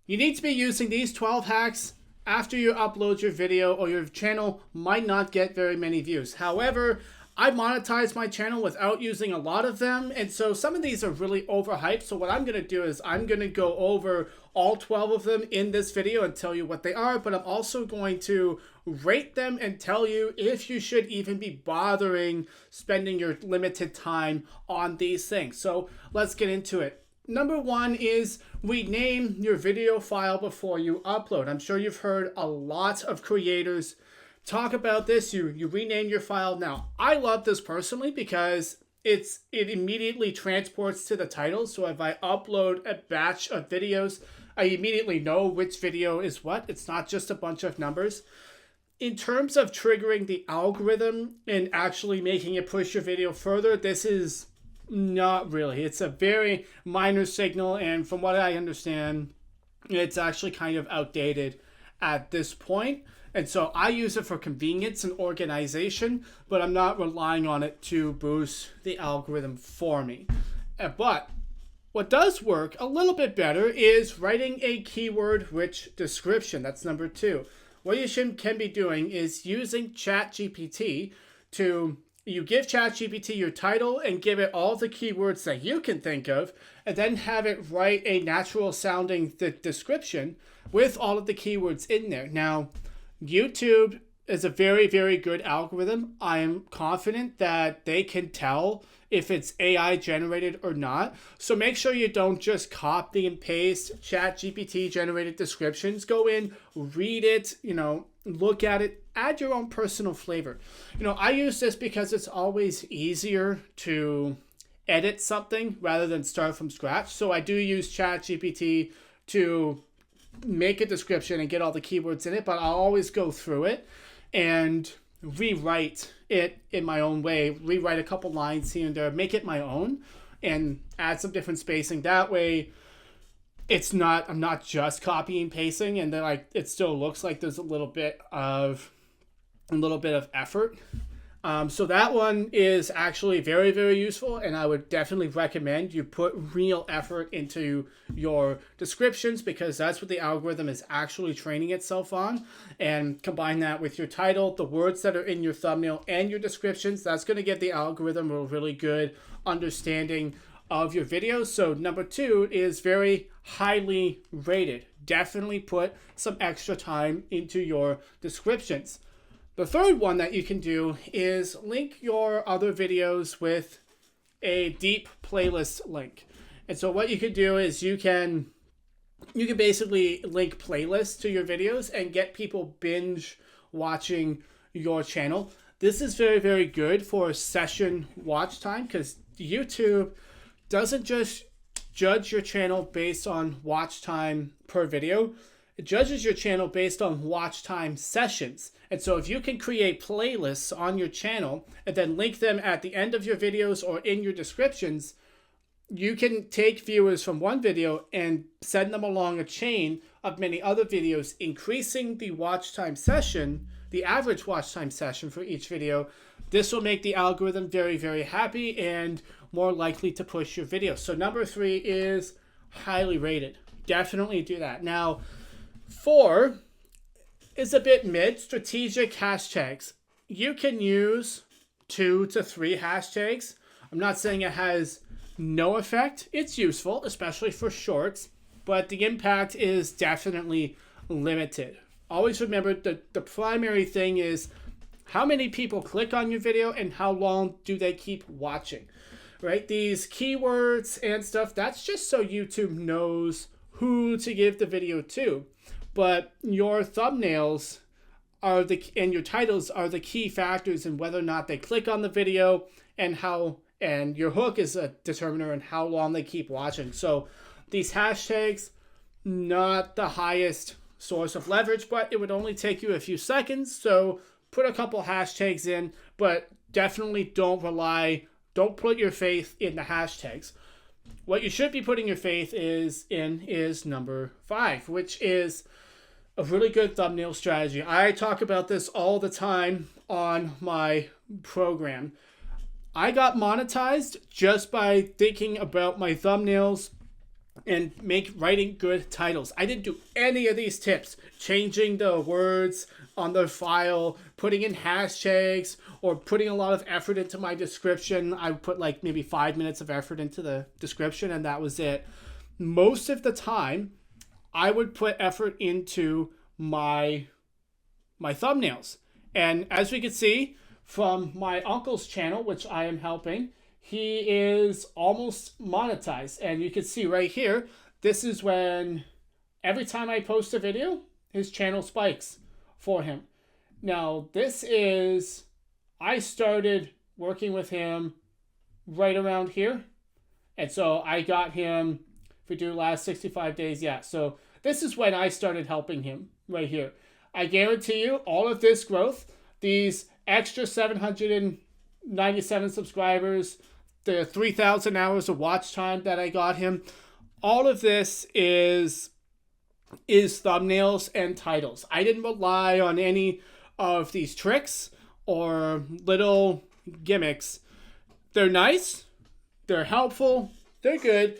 You need to be using these 12 hacks after you upload your video, or your channel might not get very many views. However, I monetize my channel without using a lot of them, and so some of these are really overhyped. So what I'm going to do is I'm going to go over all 12 of them in this video and tell you what they are, but I'm also going to rate them and tell you if you should even be bothering spending your limited time on these things. So let's get into it. Number one is rename your video file before you upload. I'm sure you've heard a lot of creators talk about this. You rename your file. Now, I love this personally because it immediately transports to the title. So if I upload a batch of videos, I immediately know which video is what. It's not just a bunch of numbers. In terms of triggering the algorithm and actually making it push your video further, this is not really. It's a very minor signal, and from what I understand, it's actually kind of outdated at this point. And so I use it for convenience and organization, but I'm not relying on it to boost the algorithm for me. But what does work a little bit better is writing a keyword-rich description. That's number two. What you can be doing is using ChatGPT to... You give ChatGPT your title and give it all the keywords that you can think of, and then have it write a natural sounding description with all of the keywords in there. Now, YouTube is a very, very good algorithm. I am confident that they can tell if it's AI generated or not. So make sure you don't just copy and paste ChatGPT generated descriptions. Go in, read it, look at it, add your own personal flavor. I use this because it's always easier to edit something rather than start from scratch. So I do use ChatGPT to make a description and get all the keywords in it, but I'll always go through it and rewrite it in my own way, rewrite a couple lines here and there, make it my own, and add some different spacing. That way, I'm not just copying and pasting, and then it still looks like there's a little bit of effort. So that one is actually very, very useful, and I would definitely recommend you put real effort into your descriptions, because that's what the algorithm is actually training itself on. And combine that with your title, the words that are in your thumbnail, and your descriptions. That's going to give the algorithm a really good understanding of your videos. So number two is very highly rated. Definitely put some extra time into your descriptions. The third one that you can do is link your other videos with a deep playlist link. And so what you could do is you can basically link playlists to your videos and get people binge watching your channel. This is very, very good for session watch time, because YouTube doesn't just judge your channel based on watch time per video. It judges your channel based on watch time sessions. And so if you can create playlists on your channel and then link them at the end of your videos or in your descriptions, you can take viewers from one video and send them along a chain of many other videos, increasing the watch time session, the average watch time session for each video. This will make the algorithm very, very happy and more likely to push your video. So number three is highly rated. Definitely do that. Now, 4 is a bit mid. Strategic hashtags. You can use 2 to 3 hashtags. I'm not saying it has no effect. It's useful, especially for shorts, but the impact is definitely limited. Always remember that the primary thing is how many people click on your video and how long do they keep watching, right? These keywords and stuff, that's just so YouTube knows who to give the video to. But your thumbnails and your titles are the key factors in whether or not they click on the video, and your hook is a determiner in how long they keep watching. So these hashtags, not the highest source of leverage, but it would only take you a few seconds. So put a couple hashtags in, but definitely don't put your faith in the hashtags. What you should be putting your faith is number 5, which is a really good thumbnail strategy. I talk about this all the time on my program. I got monetized just by thinking about my thumbnails and writing good titles. I didn't do any of these tips. Changing the words on the file, putting in hashtags, or putting a lot of effort into my description. I put like maybe 5 minutes of effort into the description, and that was it. Most of the time, I would put effort into my thumbnails. And as we can see from my uncle's channel, which I am helping, he is almost monetized. And you can see right here, this is when every time I post a video, his channel spikes for him. Now, I started working with him right around here. And so I got him, if we do last 65 days, yeah. So this is when I started helping him right here. I guarantee you all of this growth, these extra 797 subscribers, the 3,000 hours of watch time that I got him, all of this is thumbnails and titles. I didn't rely on any of these tricks or little gimmicks. They're nice, they're helpful, they're good,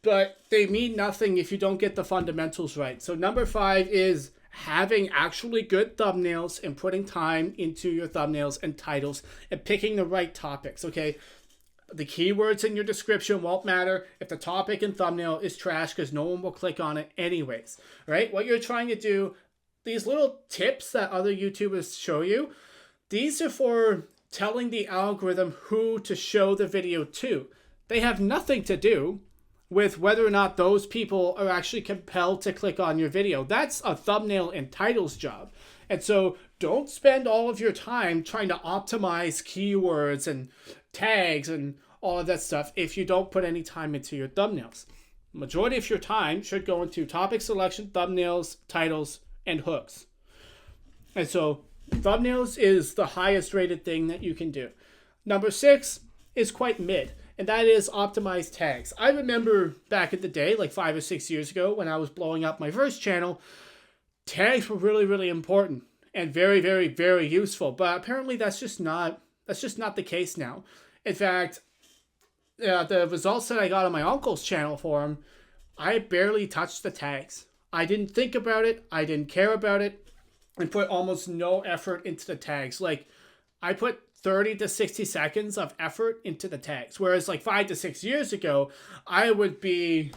but they mean nothing if you don't get the fundamentals right. So number 5 is having actually good thumbnails and putting time into your thumbnails and titles and picking the right topics, okay? The keywords in your description won't matter if the topic and thumbnail is trash, because no one will click on it anyways, right? What you're trying to do, these little tips that other YouTubers show you, these are for telling the algorithm who to show the video to. They have nothing to do with whether or not those people are actually compelled to click on your video. That's a thumbnail and titles job. And so don't spend all of your time trying to optimize keywords and tags and all of that stuff if you don't put any time into your thumbnails. Majority of your time should go into topic selection, thumbnails, titles, and hooks. And so thumbnails is the highest rated thing that you can do. Number 6 is quite mid, and that is optimized tags. I remember back in the day, like 5 or 6 years ago, when I was blowing up my first channel, tags were really, really important and very, very, very useful. But apparently that's just not the case now. In fact, the results that I got on my uncle's channel for him, I barely touched the tags. I didn't think about it. I didn't care about it, and put almost no effort into the tags. Like, I put 30 to 60 seconds of effort into the tags. Whereas like 5 to 6 years ago, I would be,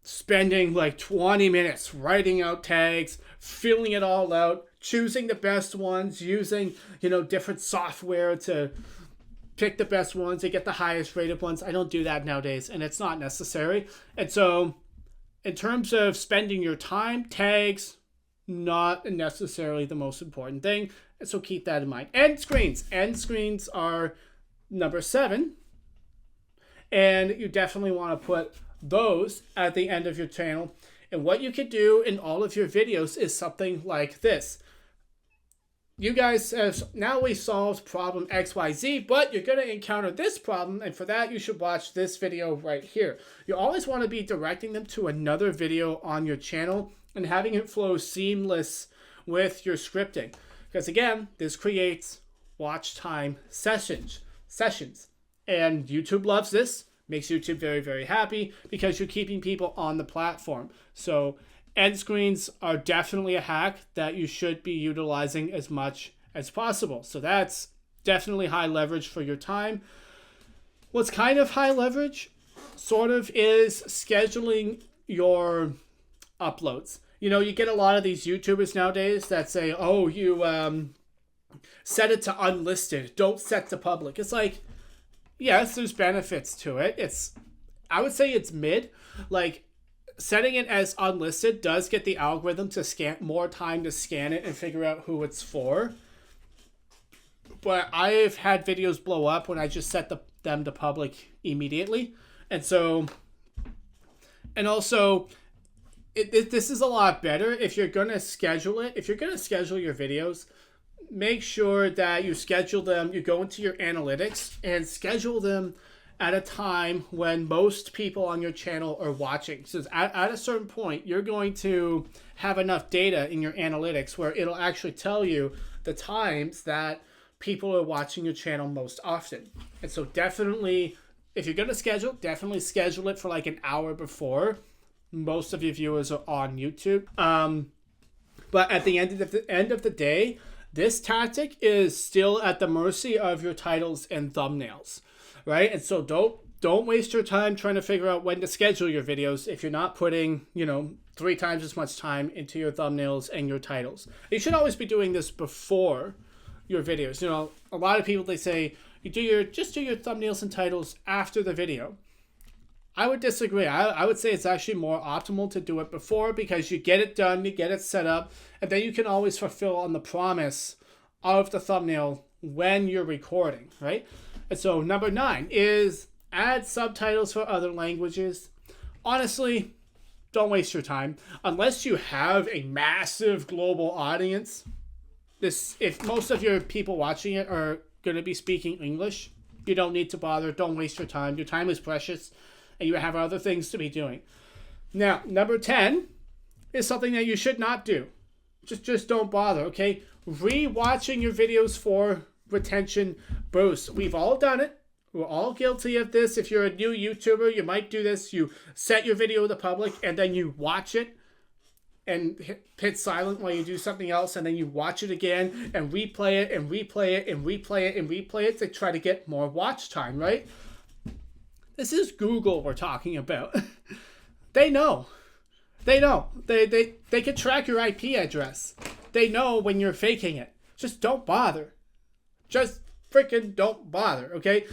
spending like 20 minutes writing out tags, filling it all out, choosing the best ones, using, different software to pick the best ones and get the highest rated ones. I don't do that nowadays, and it's not necessary. And so in terms of spending your time, tags, not necessarily the most important thing. And so keep that in mind. End screens. End screens are number 7. And you definitely want to put those at the end of your channel. And what you could do in all of your videos is something like this. You guys have now we solved problem XYZ, but you're going to encounter this problem, and for that you should watch this video right here. You always want to be directing them to another video on your channel and having it flow seamless with your scripting. Because again, this creates watch time sessions. And YouTube loves this. Makes YouTube very, very happy because you're keeping people on the platform. So end screens are definitely a hack that you should be utilizing as much as possible. So that's definitely high leverage for your time. What's kind of high leverage sort of is scheduling your uploads. You get a lot of these YouTubers nowadays that say, oh, you set it to unlisted, don't set to public. It's like, yes, there's benefits to it. I would say it's mid. Like, setting it as unlisted does get the algorithm to scan more time to scan it and figure out who it's for. But I've had videos blow up when I just set them to public immediately. And so, and also, this is a lot better if you're going to schedule it. If you're going to schedule your videos, make sure that you schedule them, you go into your analytics and schedule them at a time when most people on your channel are watching. So at a certain point, you're going to have enough data in your analytics where it'll actually tell you the times that people are watching your channel most often. And so definitely if you're going to schedule, definitely schedule it for like an hour before most of your viewers are on YouTube. But at the end of the day, this tactic is still at the mercy of your titles and thumbnails, right? And so don't waste your time trying to figure out when to schedule your videos if you're not putting, 3 times as much time into your thumbnails and your titles. You should always be doing this before your videos. A lot of people, they say just do your thumbnails and titles after the video. I would disagree. I would say it's actually more optimal to do it before, because you get it done, you get it set up, and then you can always fulfill on the promise of the thumbnail when you're recording, right? And so number 9 is add subtitles for other languages. Honestly, don't waste your time. Unless you have a massive global audience, if most of your people watching it are going to be speaking English, you don't need to bother. Don't waste your time. Your time is precious, and you have other things to be doing. Now, number 10 is something that you should not do. Just don't bother, okay? Rewatching your videos for retention boosts. We've all done it. We're all guilty of this. If you're a new YouTuber, you might do this. You set your video to the public, and then you watch it and hit silent while you do something else, and then you watch it again and replay it and replay it and replay it and replay it to try to get more watch time, right? This is Google we're talking about. They know. They can track your IP address. They know when you're faking it. Just don't bother. Just freaking don't bother, okay?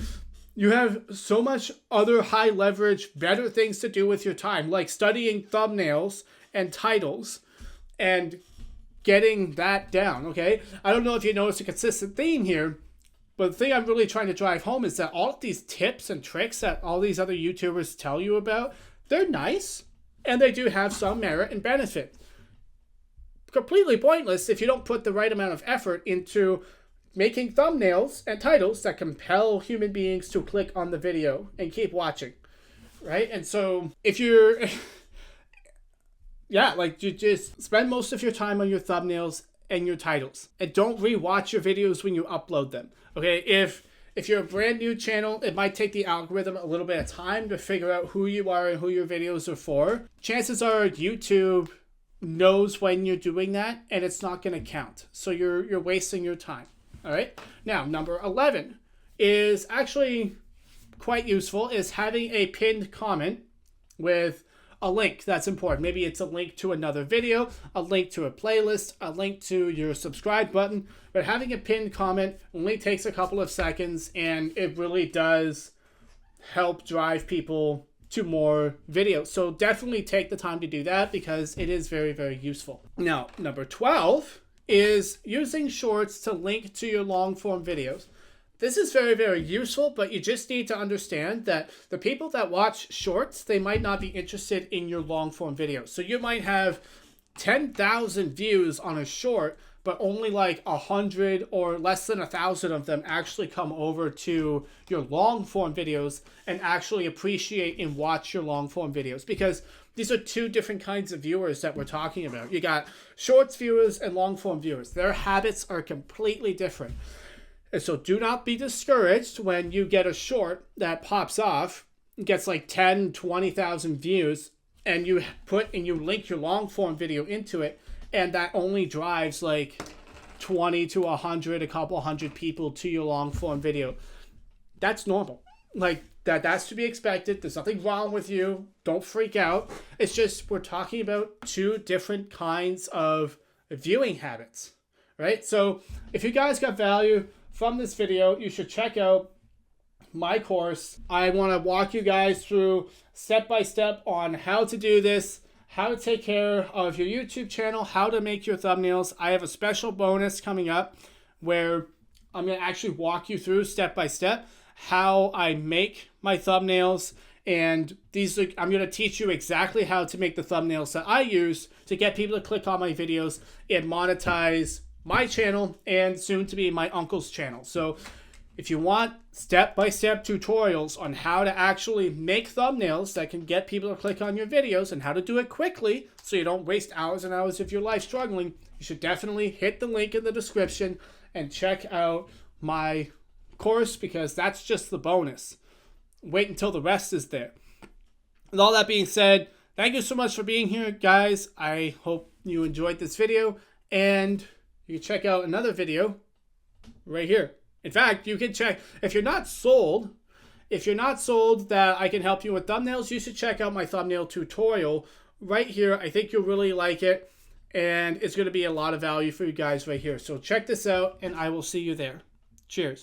You have so much other high leverage, better things to do with your time, like studying thumbnails and titles and getting that down, okay? I don't know if you notice a consistent theme here, but the thing I'm really trying to drive home is that all of these tips and tricks that all these other YouTubers tell you about, they're nice, and they do have some merit and benefit. Completely pointless if you don't put the right amount of effort into making thumbnails and titles that compel human beings to click on the video and keep watching, right? And so if you're... yeah, like you just spend most of your time on your thumbnails and your titles, and don't rewatch your videos when you upload them. Okay, if you're a brand new channel, it might take the algorithm a little bit of time to figure out who you are and who your videos are for. Chances are YouTube knows when you're doing that, and it's not going to count. So you're wasting your time. All right. Now, number 11 is actually quite useful, is having a pinned comment with a link. That's important. Maybe it's a link to another video, a link to a playlist, a link to your subscribe button. But having a pinned comment only takes a couple of seconds, and it really does help drive people to more videos. So definitely take the time to do that, because it is very, very useful. Now, number 12 is using shorts to link to your long form videos. This is very, very useful, but you just need to understand that the people that watch shorts, they might not be interested in your long form videos. So you might have 10,000 views on a short, but only like 100 or less than 1,000 of them actually come over to your long form videos and actually appreciate and watch your long form videos, because these are two different kinds of viewers that we're talking about. You got shorts viewers and long form viewers. Their habits are completely different. And so do not be discouraged when you get a short that pops off, gets like 10, 20,000 views, and you link your long form video into it, and that only drives like 20 to 100, a couple hundred people to your long form video. That's normal. Like that's to be expected. There's nothing wrong with you. Don't freak out. It's just we're talking about two different kinds of viewing habits, right? So if you guys got value from this video, you should check out my course. I want to walk you guys through step by step on how to do this, how to take care of your YouTube channel, how to make your thumbnails. I have a special bonus coming up where I'm going to actually walk you through step by step how I make my thumbnails, and I'm going to teach you exactly how to make the thumbnails that I use to get people to click on my videos and monetize my channel and soon to be my uncle's channel. So if you want step-by-step tutorials on how to actually make thumbnails that can get people to click on your videos and how to do it quickly so you don't waste hours and hours of your life struggling, you should definitely hit the link in the description and check out my course, because that's just the bonus. wait until the rest is there. With all that being said, thank you so much for being here, guys. I hope you enjoyed this video, and you can check out another video right here. In fact, you can check, if you're not sold that I can help you with thumbnails, you should check out my thumbnail tutorial right here. I think you'll really like it, and it's going to be a lot of value for you guys right here. So check this out, and I will see you there. Cheers.